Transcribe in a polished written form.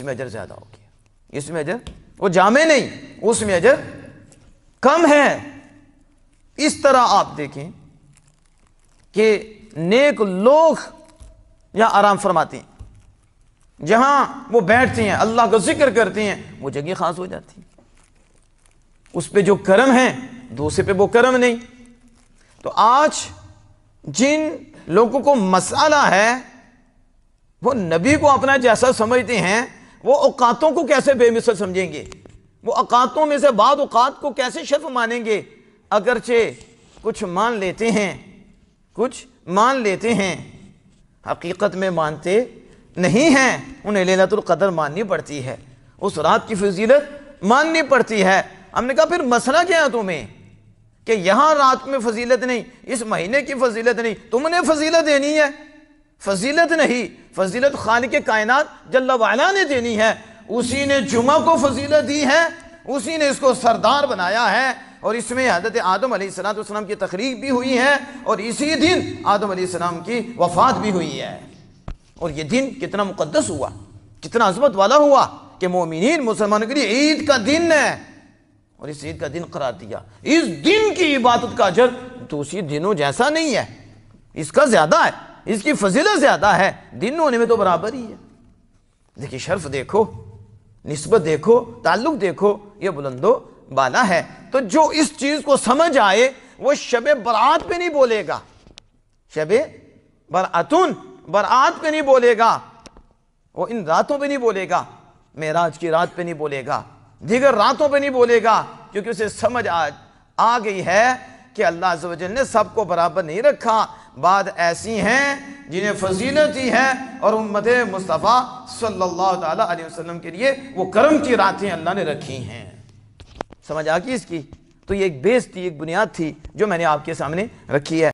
میں اجر زیادہ ہو گیا، اس میں اجر وہ جامع نہیں، اس میں اجر کم ہے۔ اس طرح آپ دیکھیں کہ نیک لوگ یہاں آرام فرماتے ہیں، جہاں وہ بیٹھتے ہیں اللہ کا ذکر کرتے ہیں، وہ جگہ خاص ہو جاتی ہے، اس پہ جو کرم ہے دوسرے پہ وہ کرم نہیں۔ تو آج جن لوگوں کو مسئلہ ہے وہ نبی کو اپنا جیسا سمجھتے ہیں، وہ اوقاتوں کو کیسے بے مثل سمجھیں گے؟ وہ اوقاتوں میں سے بعض اوقات کو کیسے شرف مانیں گے؟ اگرچہ کچھ مان لیتے ہیں، حقیقت میں مانتے نہیں ہیں، انہیں لیلۃ القدر ماننی پڑتی ہے، اس رات کی فضیلت ماننی پڑتی ہے۔ ہم نے کہا پھر مسئلہ کیا ہے تمہیں کہ یہاں رات میں فضیلت نہیں، اس مہینے کی فضیلت نہیں، تم نے فضیلت دینی ہے؟ فضیلت نہیں، فضیلت خالق کائنات جل وعلا نے دینی ہے۔ اسی نے جمعہ کو فضیلت دی ہے، اسی نے اس کو سردار بنایا ہے، اور اس میں حضرت آدم علیہ السلام کی تخلیق بھی ہوئی ہے، اور اسی دن آدم علیہ السلام کی وفات بھی ہوئی ہے۔ اور یہ دن کتنا مقدس ہوا، کتنا عظمت والا ہوا کہ مومنین مسلمانوں کے لیے عید کا دن ہے، اور اس عید کا دن قرار دیا۔ اس دن کی عبادت کا اجر دوسری دنوں جیسا نہیں ہے، اس کا زیادہ ہے، اس کی فضیلت زیادہ ہے، دن ہونے میں تو برابر ہی ہے۔ دیکھیں شرف دیکھو، نسبت دیکھو، تعلق دیکھو، یہ بلند و بالا ہے۔ تو جو اس چیز کو سمجھ آئے وہ شب برات پہ نہیں بولے گا، شب برات پہ نہیں بولے گا، وہ ان راتوں پہ نہیں بولے گا، معراج کی رات پہ نہیں بولے گا، دیگر راتوں پہ نہیں بولے گا، کیونکہ اسے سمجھ آ گئی ہے کہ اللہ عز و جل نے سب کو برابر نہیں رکھا۔ بعد ایسی ہیں جنہیں فضیلت دی ہے، اور امت مصطفیٰ صلی اللہ تعالیٰ علیہ وسلم کے لیے وہ کرم کی راتیں اللہ نے رکھی ہیں۔ سمجھ آ گئی اس کی؟ تو یہ ایک بیس تھی، ایک بنیاد تھی جو میں نے آپ کے سامنے رکھی ہے۔